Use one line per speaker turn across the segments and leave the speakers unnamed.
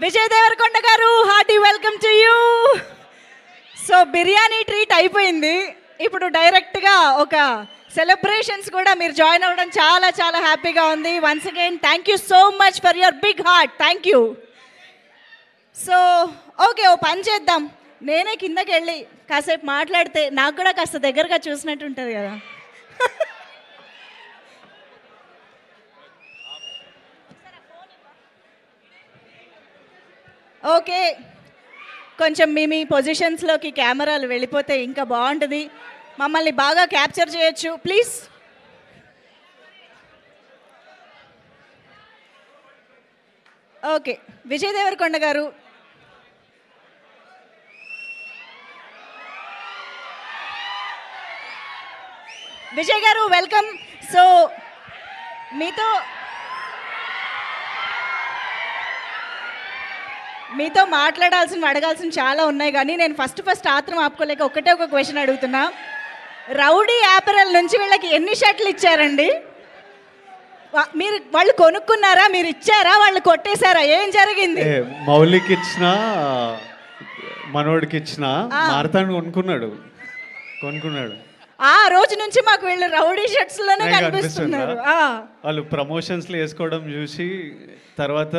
విజయ్ దేవరకొండ గారు hearty welcome to you. So biryani treat అయిపోయింది, ఇప్పుడు డైరెక్ట్గా ఒక సెలబ్రేషన్స్ కూడా మీరు జాయిన్ అవ్వడం చాలా చాలా హ్యాపీగా ఉంది. Once again thank you so much for your big heart. Thank you. So okay, ఓ పని చేద్దాం, నేనే కిందకి వెళ్ళి కాసేపు మాట్లాడితే నాకు కూడా కాస్త దగ్గరగా చూసినట్టు ఉంటుంది కదా. ఓకే, కొంచెం మీ పొజిషన్స్లోకి కెమెరాలు వెళ్ళిపోతే ఇంకా బాగుంటుంది, మమ్మల్ని బాగా క్యాప్చర్ చేయొచ్చు ప్లీజ్. ఓకే, విజయ్ దేవరకొండ గారు విజయ్ గారు వెల్కమ్. సో మీతో మాట్లాడాల్సిన అడగాల్సిన చాలా ఉన్నాయి, కానీ నేను ఫస్ట్ ఆత్రం ఆపుకోలేక ఒకటే ఒక క్వశ్చన్ అడుగుతున్నా. రౌడీ యాపరల్ నుంచి వీళ్ళకి ఎన్ని షర్ట్లు ఇచ్చారండి? మీరు వాళ్ళు కొనుక్కున్నారా, మీరు ఇచ్చారా, వాళ్ళు కొట్టేశారా, ఏం జరిగింది?
మౌలికి ఇచ్చిన, మనోడికి ఇచ్చిన, మారతాను కొనుక్కున్నాడు.
ఆ రోజు నుంచి మాకు వీళ్ళు రౌడీ షర్ట్స్ లోనే కనిపిస్తున్నారు.
వాళ్ళు ప్రమోషన్స్లో వేసుకోవడం చూసి తర్వాత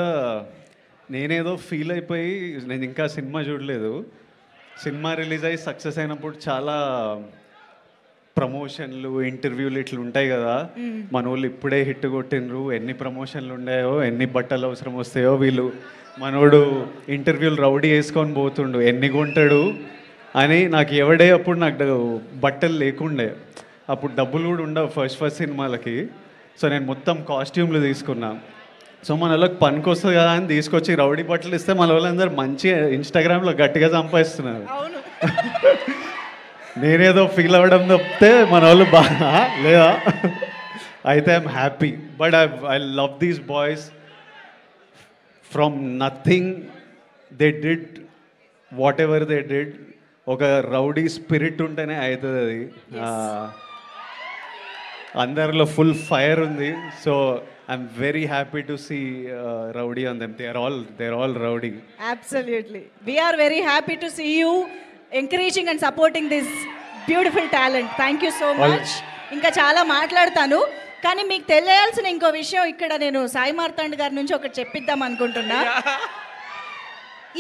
నేనేదో ఫీల్ అయిపోయి, నేను ఇంకా సినిమా చూడలేదు, సినిమా రిలీజ్ అయ్యి సక్సెస్ అయినప్పుడు చాలా ప్రమోషన్లు ఇంటర్వ్యూలు ఇట్లా ఉంటాయి కదా, మన వాళ్ళు ఇప్పుడే హిట్ కొట్టినరు, ఎన్ని ప్రమోషన్లు ఉన్నాయో, ఎన్ని బట్టలు అవసరం వస్తాయో, వీళ్ళు మనోడు ఇంటర్వ్యూలు రౌడీ వేసుకొని పోతుండు, ఎన్ని కొంటాడు అని. నాకు ఎవడే అప్పుడు నాకు బట్టలు లేకుండే, అప్పుడు డబ్బులు కూడా ఉండవు ఫస్ట్ సినిమాలకి. సో నేను మొత్తం కాస్ట్యూమ్లు తీసుకున్నా. సో మన వాళ్ళకి పనికి వస్తుంది కదా అని తీసుకొచ్చి రౌడీ బట్టలు ఇస్తే మన వాళ్ళందరూ మంచి ఇన్స్టాగ్రామ్లో గట్టిగా సంపాదిస్తున్నారు. నేనేదో ఫీల్ అవ్వడం తప్పితే మన వాళ్ళు బాగా లేదా. అయితే I'm happy, but I love these boys. From nothing they did whatever they did. ఒక రౌడీ స్పిరిట్ ఉంటేనే అవుతుంది అది. అందరిలో ఫుల్ ఫైర్ ఉంది. So I'm very happy to see rowdy on them. They are all rowdy.
Absolutely. We are very happy to see you encouraging and supporting this beautiful talent. Thank you so much. ఇంకా చాలా మాట్లాడతాను, కానీ మీకు తెలియాల్సిన ఇంకో విషయం ఇక్కడ నేను సాయి మార్తాండ్ గారి నుంచి ఒకటి చెప్పిద్దాం అనుకుంటున్నా.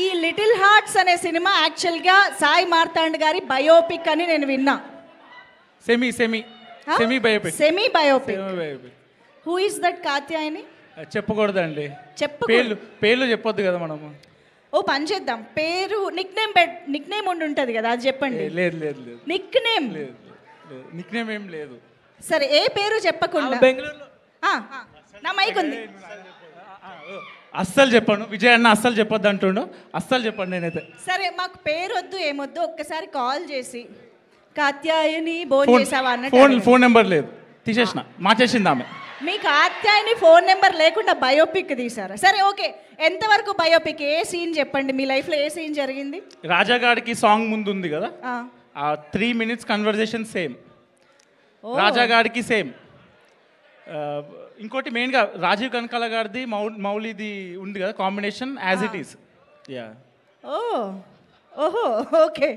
ఈ లిటిల్ హార్ట్స్ అనే సినిమా యాక్చువల్గా సాయి మార్తాండ్ గారి బయోపిక్ అని నేను విన్నా. Semi biopic. Who is that Katyayani?
చెప్పకూడదండి, పేర్లు చెప్పొద్దు కదా మనము.
ఓ పని చేద్దాం, పేరు నిక్ నేమ్ ఉంటుంది కదా, అది చెప్పండి.
లేదు
నిక్ నేమ్
ఏం లేదు.
సరే, ఏ పేరు చెప్పకుండా.
బెంగళూరులో
నా మైక్ ఉంది.
అస్సలు చెప్పాను, విజయ్ అన్న అస్సలు చెప్పొద్దు అంటుండు, అస్సలు చెప్పండి నేనైతే.
సరే, మాకు పేరు వద్దు ఏమొద్దు, ఒక్కసారి కాల్ చేసి కాత్యాయని భోజనం చేసావా అన్నట్టు.
ఫోన్ నెంబర్ లేదు, తీసేసిన, మార్చేసింది ఆమె.
మీ కాత్యాయని ఫోన్ నెంబర్ లేకుండా బయోపిక్ తీసారా? సరే ఓకే, ఎంతవరకు బయోపిక్? ఏ సీన్ చెప్పండి, మీ లైఫ్లో ఏ సీన్ జరిగింది?
రాజాగాడికి సాంగ్ ముందు ఉంది కదా, ఆ 3 minutes కన్వర్జేషన్ సేమ్. రాజాగాడికి సేమ్. ఇంకోటి మెయిన్గా రాజీవ్ కనకాల గారిది మౌలిది ఉంది కదా, కాంబినేషన్ యాజ్ ఇట్ ఈస్.
ఓహో ఓకే.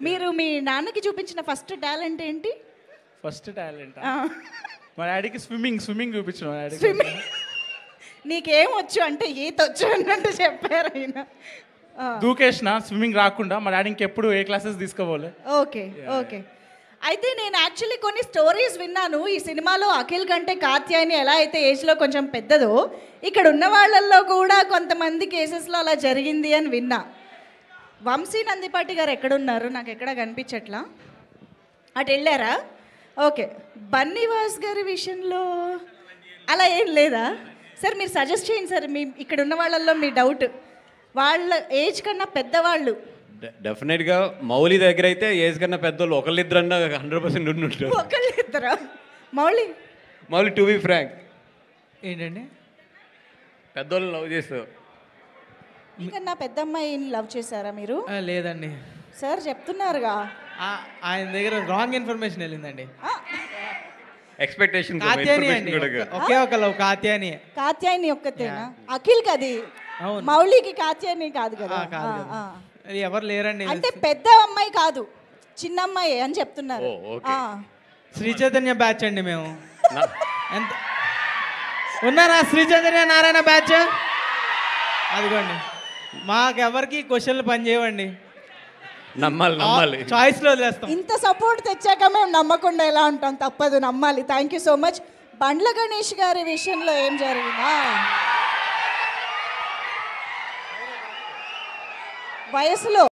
మీరు మీ నాన్నకి చూపించిన ఫస్ట్ టాలెంట్ ఏంటి?
ఫస్ట్ టాలెంట్ మా డాడీకి స్విమ్మింగ్ చూపించిన.
నీకేం వచ్చు అంటే ఈత వచ్చు అన్నట్టు చెప్పారు ఆయన.
దూకేసిన, స్విమ్మింగ్ రాకుండా. మా డాడీ ఇంకెప్పుడు ఏ క్లాసెస్ తీసుకోవాలి.
ఓకే. అయితే నేను యాక్చువల్లీ కొన్ని స్టోరీస్ విన్నాను. ఈ సినిమాలో అఖిల్ కంటే కాత్యాయని ఎలా అయితే ఏజ్లో కొంచెం పెద్దదో, ఇక్కడ ఉన్న వాళ్ళల్లో కూడా కొంతమంది కేసెస్లో అలా జరిగింది అని విన్నా. వంశీ నందిపాటి గారు ఎక్కడున్నారు? నాకు ఎక్కడ కనిపించట్లా. అటు వెళ్ళారా? ఓకే. బన్నీవాస్ గారి విషయంలో అలా ఏం లేదా? సార్ మీరు సజెస్ట్ చేయండి సార్, మీ ఇక్కడ ఉన్న వాళ్ళల్లో మీ డౌట్. వాళ్ళ ఏజ్ కన్నా పెద్దవాళ్ళు
డెఫినెట్గా మౌలి దగ్గర అయితే ఏజ్ కన్నా పెద్దోళ్ళు ఒకళ్ళిద్దరన్నా 100% ఉంటుంటారు.
ఒకళ్ళిద్దరా? మౌలి
టు బి ఫ్రాంక్
ఏంటండి,
పెద్దోళ్ళు లవ్ చేస్తారు.
ఇంకా నా పెద్ద అమ్మాయిని లవ్ చేశారా మీరు?
లేదండి
సార్, చెప్తున్నారుగా.
ఆయన దగ్గర రాంగ్ ఇన్ఫర్మేషన్ వెళ్ళిందండి.
ఎక్స్పెక్టేషన్
ఒకే ఒక లవ్ కాత్యాయని
ఒక్కతేనా? అఖిల్ కది
అవును.
మౌలికి కాత్యాయని కాదు కదా
కాదు
ఆ,
కదా.
ఆ.
అది ఎవరు లేరండి.
అంటే పెద్ద అమ్మాయి కాదు, చిన్న అమ్మాయి అని చెప్తున్నారు.
ఓ, ఓకే.
ఆ.
శ్రీ చైతన్య బ్యాచ్ అండి మేము.
నా-
ఎంత ఉన్నారా శ్రీ చైతన్య నారాయణ బ్యాచ్? అదిగోండి, మాకెవరికి క్వశ్చన్లు పని చేయవండి,
నమ్మాలి
చాయిస్లో వదిలేస్తాం.
ఇంత సపోర్ట్ తెచ్చాక మేము నమ్మకుండా ఎలా ఉంటాం, తప్పదు నమ్మాలి. Thank you so much. Bandla Ganesh గారి విషయంలో ఏం జరిగిందా? వయసులో